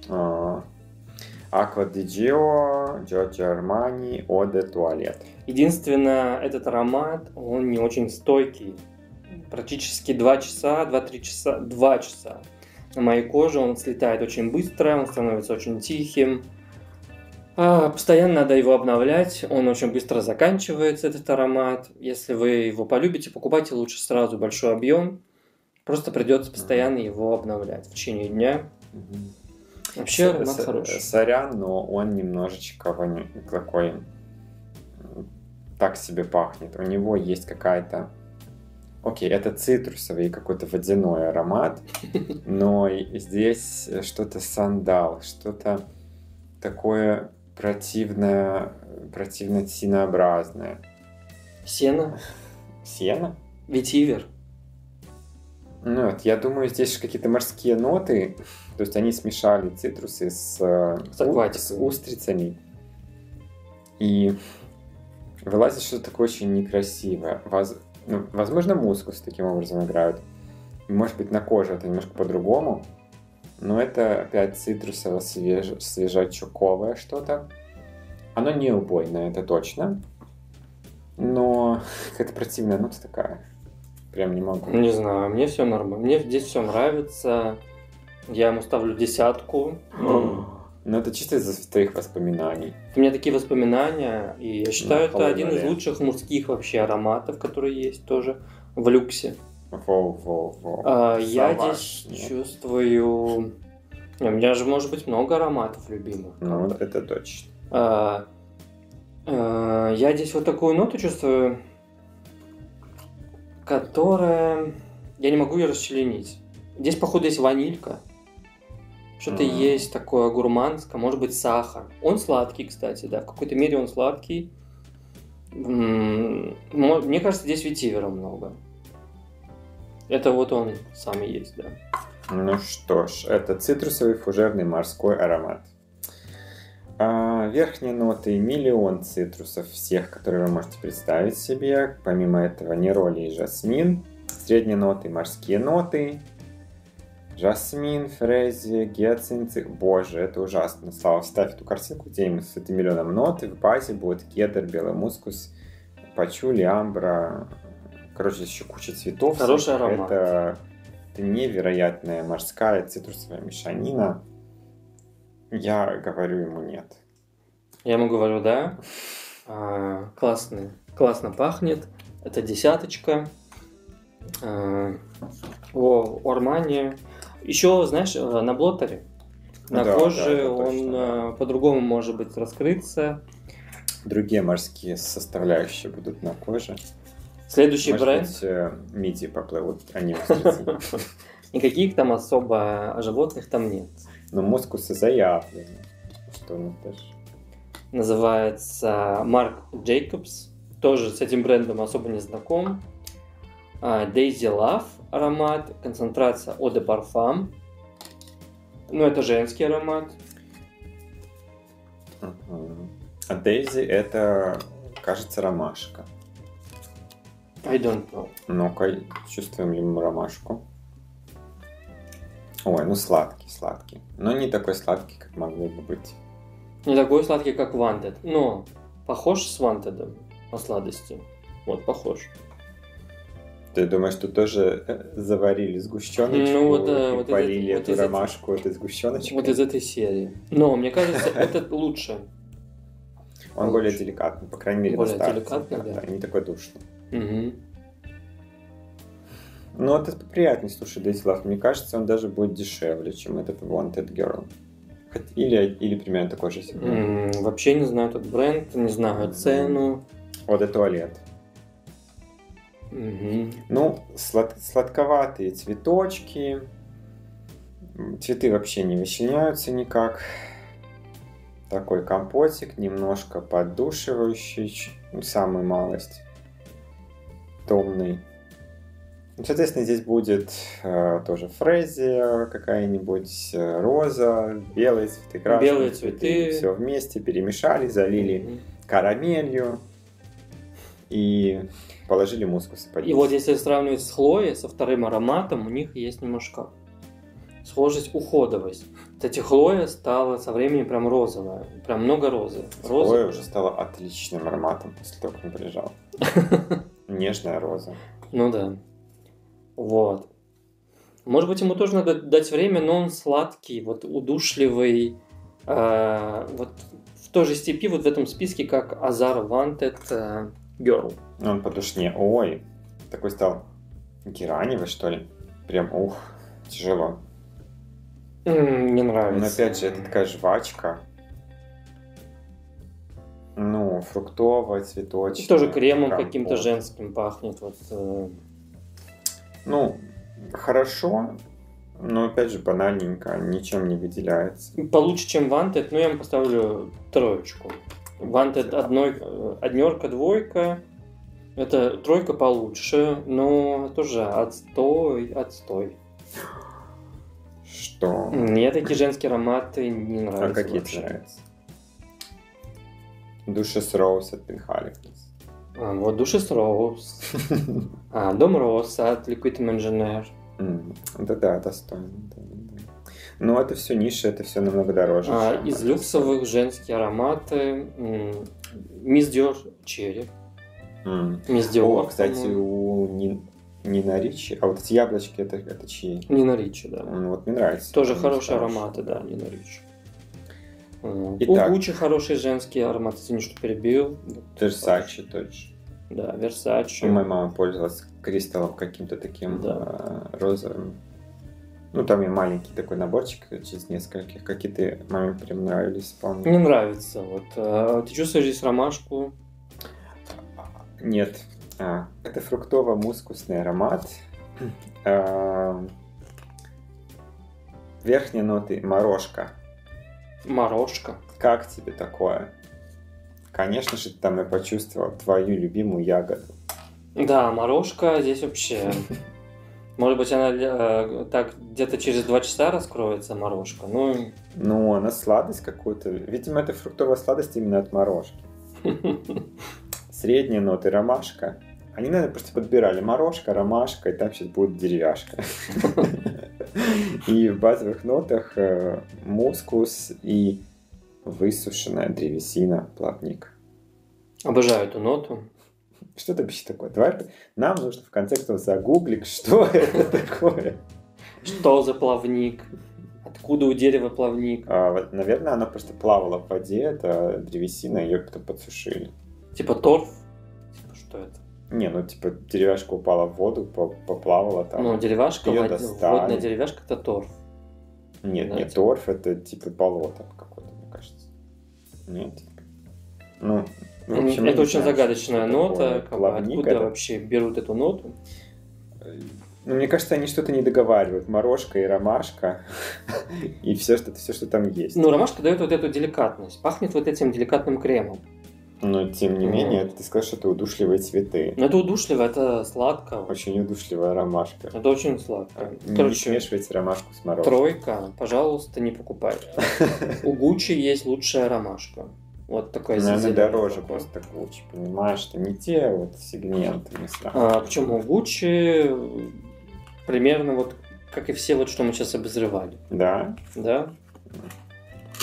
[SPEAKER 2] Acqua di Gio, Giorgio Armani, Eau de Toilette.
[SPEAKER 1] Единственное, этот аромат, он не очень стойкий. Практически 2 часа на моей коже. Он слетает очень быстро, он становится очень тихим. Постоянно надо его обновлять, он очень быстро заканчивается, этот аромат. Если вы его полюбите, покупайте лучше сразу большой объем. Просто придется постоянно его обновлять в течение дня. Вообще аромат хороший.
[SPEAKER 2] Сорян, но он немножечко такой, так себе пахнет. У него есть какая-то... Окей, это цитрусовый какой-то водяной аромат, но здесь что-то сандал, что-то такое противно-тинообразное.
[SPEAKER 1] Сено?
[SPEAKER 2] Сено?
[SPEAKER 1] Ветивер.
[SPEAKER 2] Ну вот, я думаю, здесь какие-то морские ноты, то есть они смешали цитрусы с устрицами. И вылазит что-то такое очень некрасивое. Возможно, мускус таким образом играют. Может быть, на коже это немножко по-другому. Но это опять цитрусово-свежачуковое что-то. Оно не убойное, это точно. Но какая-то противная нота такая. Прям не могу.
[SPEAKER 1] Не знаю, мне все нормально. Мне здесь все нравится. Я ему ставлю 10.
[SPEAKER 2] Ну, это чисто из-за твоих воспоминаний.
[SPEAKER 1] У меня такие воспоминания, и я считаю, это один из лучших мужских вообще ароматов, которые есть тоже в люксе.
[SPEAKER 2] Воу.
[SPEAKER 1] Я здесь чувствую У меня же может быть много ароматов любимых.
[SPEAKER 2] Ну, вот это точно.
[SPEAKER 1] Я здесь вот такую ноту чувствую, которая... Я не могу ее расчленить. Здесь, походу, есть ванилька. Что-то есть такое гурманское, может быть, сахар. Он сладкий, кстати, да. В какой-то мере он сладкий. Мне кажется, здесь ветивера много. Это вот он сам и есть, да.
[SPEAKER 2] Ну что ж, это цитрусовый фужерный морской аромат. Верхние ноты — миллион цитрусов всех, которые вы можете представить себе. Помимо этого нероли и жасмин. Средние ноты — морские ноты. Жасмин, фрезия, гиацинты. Боже, это ужасно. Слава, вставь эту картинку где-нибудь с этим миллионом нот, и в базе будет кедр, белый мускус, пачули, амбра. Короче, еще куча цветов.
[SPEAKER 1] Хороший аромат.
[SPEAKER 2] Это невероятная морская цитрусовая мешанина. Я говорю ему нет.
[SPEAKER 1] Я ему говорю, да. Классно пахнет. Это 10. У Армани. Еще, знаешь, на блоттере. На коже он по-другому может быть раскрыться.
[SPEAKER 2] Другие морские составляющие будут на коже.
[SPEAKER 1] Следующий бренд.
[SPEAKER 2] Мидии поплывут, они устрицы.
[SPEAKER 1] Никаких там особо животных там нет.
[SPEAKER 2] Но мускусы заявлены. Что он тоже?
[SPEAKER 1] Называется Marc Jacobs. Тоже с этим брендом особо не знаком. Daisy Love аромат. Концентрация Eau de Parfum. Ну, это женский аромат.
[SPEAKER 2] А Daisy — это, кажется, ромашка.
[SPEAKER 1] I don't know.
[SPEAKER 2] Ну-ка, чувствуем ли мы ромашку? Ой, ну сладкий. Но не такой сладкий, как могло бы быть.
[SPEAKER 1] Не такой сладкий, как Wanted. Но похож с Wanted по сладости. Вот, похож.
[SPEAKER 2] Ты думаешь, что тоже заварили сгущеночку и полили эту ромашку этой сгущеночкой?
[SPEAKER 1] Вот из этой серии. Но, мне кажется, этот лучше.
[SPEAKER 2] Он более деликатный, по крайней мере,
[SPEAKER 1] более деликатный, да.
[SPEAKER 2] Не такой душный.
[SPEAKER 1] Угу.
[SPEAKER 2] Ну, это приятнее, слушай, Daisy Love. Мне кажется, он даже будет дешевле, чем этот Wanted Girl. Или примерно такой же сегмент.
[SPEAKER 1] Вообще не знаю этот бренд, не знаю цену.
[SPEAKER 2] Eau de Toilette. Ну, сладковатые цветочки. Цветы вообще не вычленяются никак. Такой компотик, немножко поддушивающий, самую малость. Томный. Соответственно, здесь будет тоже фрезия какая-нибудь, роза, белые цветы, красные
[SPEAKER 1] белые цветы.
[SPEAKER 2] Все вместе перемешали, залили карамелью и положили мускусы под
[SPEAKER 1] И вот если сравнивать с Хлоей, со вторым ароматом, у них есть немножко схожесть, уходовость. Кстати, Хлоя стала со временем прям розовая. Прям много розы.
[SPEAKER 2] Хлоя уже стала отличным ароматом после того, как он приезжал. Нежная роза.
[SPEAKER 1] Ну да. Вот. Может быть, ему тоже надо дать время, но он сладкий, вот удушливый. Вот в той же степи, вот в этом списке, как Azar Wanted Girl.
[SPEAKER 2] Он подушнее. Ой, такой стал гераневый, что ли? Прям, тяжело.
[SPEAKER 1] Не нравится.
[SPEAKER 2] Но опять же, это такая жвачка. Ну, фруктовая, цветочная.
[SPEAKER 1] Тоже кремом каким-то женским пахнет. Вот.
[SPEAKER 2] Ну, хорошо, но опять же банальненько, ничем не выделяется.
[SPEAKER 1] Получше, чем Wanted, но я ему поставлю 3. Wanted 1, 2. Это 3 получше, но тоже отстой.
[SPEAKER 2] Что?
[SPEAKER 1] Мне такие женские ароматы не нравятся.
[SPEAKER 2] А какие тебе нравятся? Duchess Rose от Penhaligon's.
[SPEAKER 1] Вот Duchess Rose. Дом Роса от Liquid Imaginaire.
[SPEAKER 2] Да, достойно. Но это все ниша, это все намного дороже.
[SPEAKER 1] Из люксовых женские ароматы Miss Dior Cherry. Miss Dior.
[SPEAKER 2] Кстати, у Нина Ричи. А вот эти яблочки, это чьи?
[SPEAKER 1] Нина Ричи, да.
[SPEAKER 2] Вот мне нравится.
[SPEAKER 1] Тоже хорошие ароматы, да, Нина Ричи.
[SPEAKER 2] Итак,
[SPEAKER 1] у Гуччи хорошие женские ароматы, извини, что перебил.
[SPEAKER 2] Versace тоже.
[SPEAKER 1] Да, Versace.
[SPEAKER 2] Моя мама пользовалась кристаллом каким-то таким розовым. Ну, там и маленький такой наборчик из нескольких. Какие-то маме прям нравились, помню.
[SPEAKER 1] Мне нравится. Вот. Ты чувствуешь здесь ромашку?
[SPEAKER 2] Нет. Это фруктово-мускусный аромат. Верхние ноты морожка.
[SPEAKER 1] Морожка.
[SPEAKER 2] Как тебе такое? Конечно же, там я почувствовал твою любимую ягоду.
[SPEAKER 1] Да, морожка здесь вообще... Может быть, она так где-то через 2 часа раскроется, морожка.
[SPEAKER 2] Ну, она сладость какую-то. Видимо, это фруктовая сладость именно от морожки. Средние ноты ромашка. Они, наверное, просто подбирали морожка, ромашка, и там сейчас будет деревяшка. И в базовых нотах мускус и высушенная древесина, плавник.
[SPEAKER 1] Обожаю эту ноту.
[SPEAKER 2] Что это вообще такое? Давай, нам нужно в конце кто загуглить, что это такое.
[SPEAKER 1] Что за плавник? Откуда у дерева плавник?
[SPEAKER 2] Наверное, она просто плавала в воде, это древесина, ее потом подсушили.
[SPEAKER 1] Типа торф? Типа что это?
[SPEAKER 2] Не, ну типа деревяшка упала в воду, поплавала там.
[SPEAKER 1] Ну, деревяшка, водная деревяшка — это торф.
[SPEAKER 2] Нет,
[SPEAKER 1] да,
[SPEAKER 2] не
[SPEAKER 1] типа.
[SPEAKER 2] Торф, это типа болото какое-то, мне кажется. Нет? Ну, в общем,
[SPEAKER 1] это очень
[SPEAKER 2] знаю,
[SPEAKER 1] загадочная нота.
[SPEAKER 2] Плавник,
[SPEAKER 1] откуда
[SPEAKER 2] это...
[SPEAKER 1] вообще берут эту ноту?
[SPEAKER 2] Ну, мне кажется, они что-то не договаривают. Морожка и ромашка. И все, что там есть.
[SPEAKER 1] Ну, ромашка дает вот эту деликатность. Пахнет вот этим деликатным кремом.
[SPEAKER 2] Но, тем не менее, ты сказал, что это удушливые цветы.
[SPEAKER 1] Ну, это удушливо, это сладко.
[SPEAKER 2] Очень удушливая ромашка.
[SPEAKER 1] Это очень сладко.
[SPEAKER 2] Не смешивайте ромашку с морожкой.
[SPEAKER 1] 3, пожалуйста, не покупайте. У Гуччи есть лучшая ромашка. Вот такая
[SPEAKER 2] зеленая. Наверное, дороже
[SPEAKER 1] такой.
[SPEAKER 2] просто Гуччи, понимаешь, что не те вот сегменты.
[SPEAKER 1] Почему? Гуччи примерно вот, как и все, вот, что мы сейчас обозревали.
[SPEAKER 2] Да?
[SPEAKER 1] Да.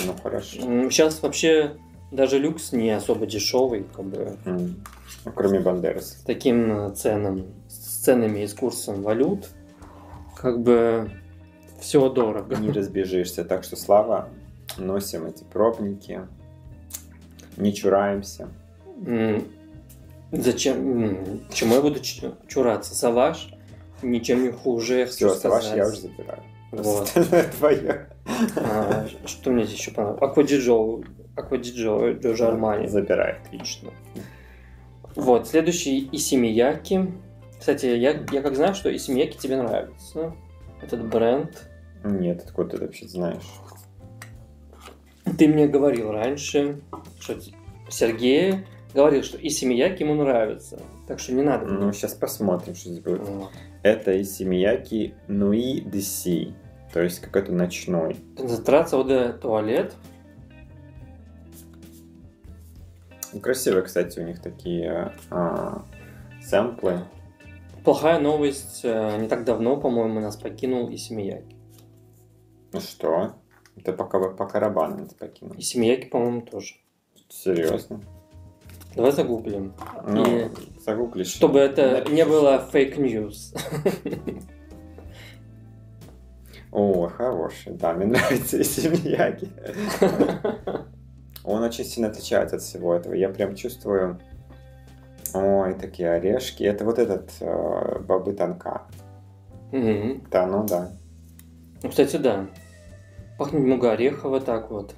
[SPEAKER 2] Ну, хорошо.
[SPEAKER 1] Сейчас вообще даже люкс не особо дешевый, как бы.
[SPEAKER 2] Ну, кроме Бандераса.
[SPEAKER 1] С таким с ценами и с курсом валют, как бы все дорого.
[SPEAKER 2] Не разбежишься. Так что, Слава, носим эти пробники, не чураемся.
[SPEAKER 1] Зачем? Чему я буду чураться? Саваш ничем не хуже.
[SPEAKER 2] Все, Саваш я уже забираю.
[SPEAKER 1] Вот.
[SPEAKER 2] Твое.
[SPEAKER 1] Что мне здесь еще понравилось? Аквадиджо Джорджо Армани.
[SPEAKER 2] Забирай.
[SPEAKER 1] Отлично. Вот, следующий Исимияки. Кстати, я как знаю, что Исимияки тебе нравится. Этот бренд.
[SPEAKER 2] Нет, откуда ты вообще знаешь?
[SPEAKER 1] Ты мне говорил раньше, что Сергей говорил, что Исимияки ему нравится. Так что не надо.
[SPEAKER 2] Ну, сейчас посмотрим, что здесь будет. Это Исимияки Нуи Деси. То есть какой-то ночной.
[SPEAKER 1] Концентрация воды туалет.
[SPEAKER 2] Красивые, кстати, у них такие сэмплы.
[SPEAKER 1] Плохая новость. Не так давно, по-моему, нас покинул Исимияки.
[SPEAKER 2] Ну что? Это по карабану нас покинул.
[SPEAKER 1] Исимияки, по-моему, тоже.
[SPEAKER 2] Серьезно?
[SPEAKER 1] Давай загуглим.
[SPEAKER 2] Ну, загуглишь.
[SPEAKER 1] Чтобы это не было фейк-ньюс.
[SPEAKER 2] О, хороший. Да, мне нравится Исимияки. Он очень сильно отличается от всего этого. Я прям чувствую... Ой, такие орешки. Это вот этот бобы тонка. Да, ну да.
[SPEAKER 1] Ну, кстати, да. Пахнет немного орехово так вот.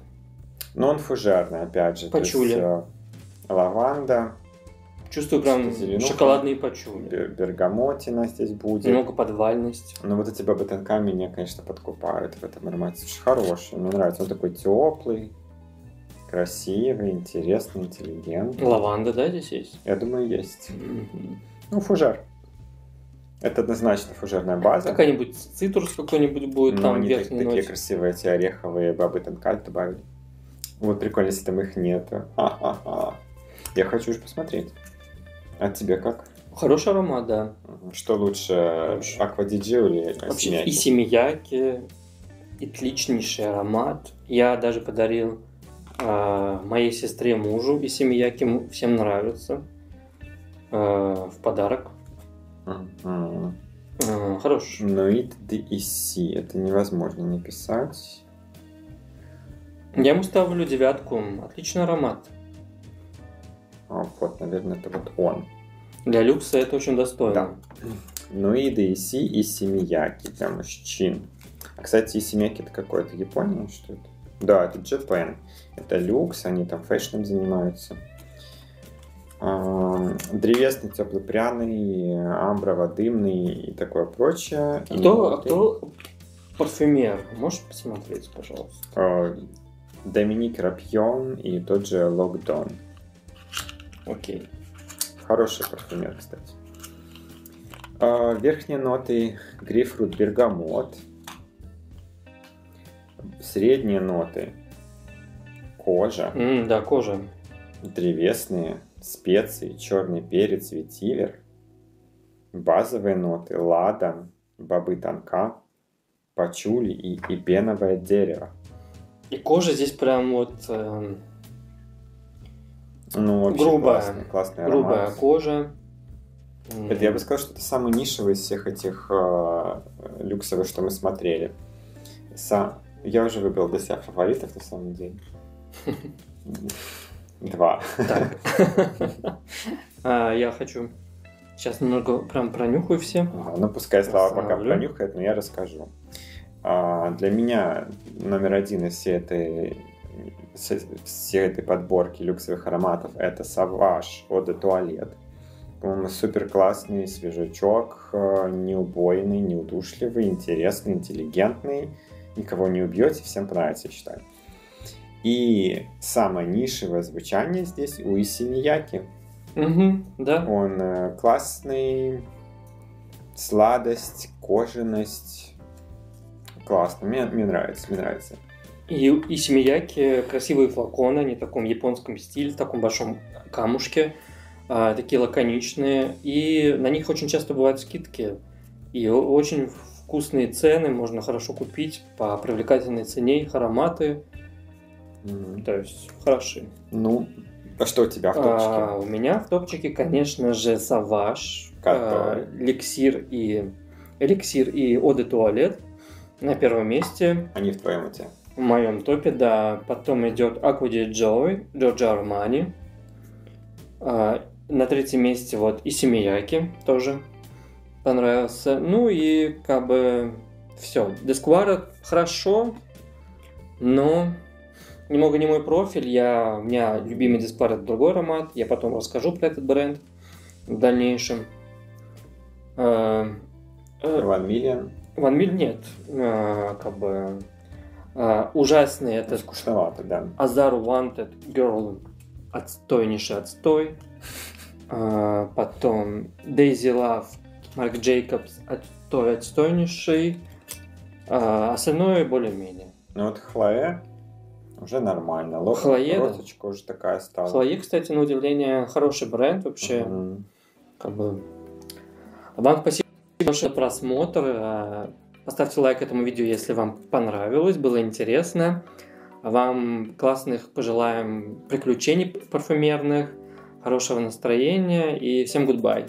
[SPEAKER 2] Но он фужерный, опять же.
[SPEAKER 1] Пачули.
[SPEAKER 2] То есть, лаванда.
[SPEAKER 1] Чувствую прям шоколадные пачули.
[SPEAKER 2] Бергамотина здесь будет.
[SPEAKER 1] Немного подвальность.
[SPEAKER 2] Но вот эти бобы тонка меня, конечно, подкупают в этом аромате. Слушай, хороший. Мне нравится. Он такой теплый, красивый, интересный, интеллигентный.
[SPEAKER 1] Лаванда, да, здесь есть?
[SPEAKER 2] Я думаю, есть. Ну, фужер. Это однозначно фужерная база.
[SPEAKER 1] Какая-нибудь цитрус какой-нибудь будет,
[SPEAKER 2] но
[SPEAKER 1] там
[SPEAKER 2] они
[SPEAKER 1] верхней
[SPEAKER 2] такие
[SPEAKER 1] ночи.
[SPEAKER 2] красивые, эти ореховые бобы тонка добавили. Вот прикольно, если там их нету. Я хочу уже посмотреть. А тебе как?
[SPEAKER 1] Хороший аромат, да.
[SPEAKER 2] Что лучше, Аквадиджо или
[SPEAKER 1] Вообще Исимияки. Отличнейший аромат. Я даже подарил моей сестре, мужу Исимияки. Всем нравится. В подарок. Хорош.
[SPEAKER 2] Нуит де Иси. Это невозможно не писать.
[SPEAKER 1] Я ему ставлю 9. Отличный аромат.
[SPEAKER 2] Вот, наверное, это вот он.
[SPEAKER 1] Для люкса это очень достойно.
[SPEAKER 2] Да. Нуит де Иси и Исимияки для мужчин. А, кстати, Исимяки это какой? Это Япония? Что это? Да, это Japan. Это люкс, они там фэшном занимаются. Древесный, теплый, пряный, амброво-дымный и такое прочее.
[SPEAKER 1] Кто парфюмер? Можешь посмотреть, пожалуйста?
[SPEAKER 2] Доминик Рапьон и тот же Локдон.
[SPEAKER 1] Окей.
[SPEAKER 2] Хороший парфюмер, кстати. Верхние ноты грейпфрут, бергамот. Средние ноты кожа.
[SPEAKER 1] Да, кожа.
[SPEAKER 2] Древесные, специи, черный перец, ветивер. Базовые ноты ладан, бобы тонка, пачули и эбеновое дерево.
[SPEAKER 1] И кожа здесь прям вот
[SPEAKER 2] вообще классный
[SPEAKER 1] грубая
[SPEAKER 2] аромат.
[SPEAKER 1] кожа.
[SPEAKER 2] Это я бы сказал, что это самый нишевый из всех этих люксовых, что мы смотрели. Я уже выбрал для себя фаворитов, на самом деле. 2.
[SPEAKER 1] Я хочу... Сейчас немного прям пронюхаю все.
[SPEAKER 2] Пускай Слава пока пронюхает, но я расскажу. Для меня номер 1 из всей этой подборки люксовых ароматов это Savage Eau de Toilette. По-моему, супер классный свежачок, неубойный, неудушливый, интересный, интеллигентный. Никого не убьете, всем понравится, я считаю. И самое нишевое звучание здесь у Исимияки.
[SPEAKER 1] Да.
[SPEAKER 2] Он классный, сладость, кожаность. Классно, мне нравится.
[SPEAKER 1] И Исимияки красивые флаконы, они в таком японском стиле, в таком большом камушке, такие лаконичные, и на них очень часто бывают скидки, и очень вкусные цены, можно хорошо купить по привлекательной цене, их ароматы, то есть хороши.
[SPEAKER 2] А что у тебя в топчике?
[SPEAKER 1] У меня в топчике, конечно же, Savage, эликсир и Eau de Toilette на первом месте.
[SPEAKER 2] Они в твоем у тебя?
[SPEAKER 1] В моем топе, да. Потом идет Acqua di Gio, Giorgio Armani. На третьем месте вот Исимияки тоже понравился. И как бы все. Десквара хорошо, но немного не мой профиль. У меня любимый Десквара это другой аромат. Я потом расскажу про этот бренд в дальнейшем.
[SPEAKER 2] One Million?
[SPEAKER 1] One Million нет. Ужасный это...
[SPEAKER 2] Скучновато, да.
[SPEAKER 1] Azar Wanted Girl отстойнейший отстой. Потом Daisy Love Marc Jacobs отстойнейший. Остальное более-менее.
[SPEAKER 2] Хлоя уже нормально.
[SPEAKER 1] Хлое,
[SPEAKER 2] розочка уже такая стала.
[SPEAKER 1] Хлое, кстати, на удивление, хороший бренд вообще. Вам спасибо большое за просмотр. Поставьте лайк этому видео, если вам понравилось, было интересно. Вам классных пожелаем приключений парфюмерных, хорошего настроения и всем goodbye.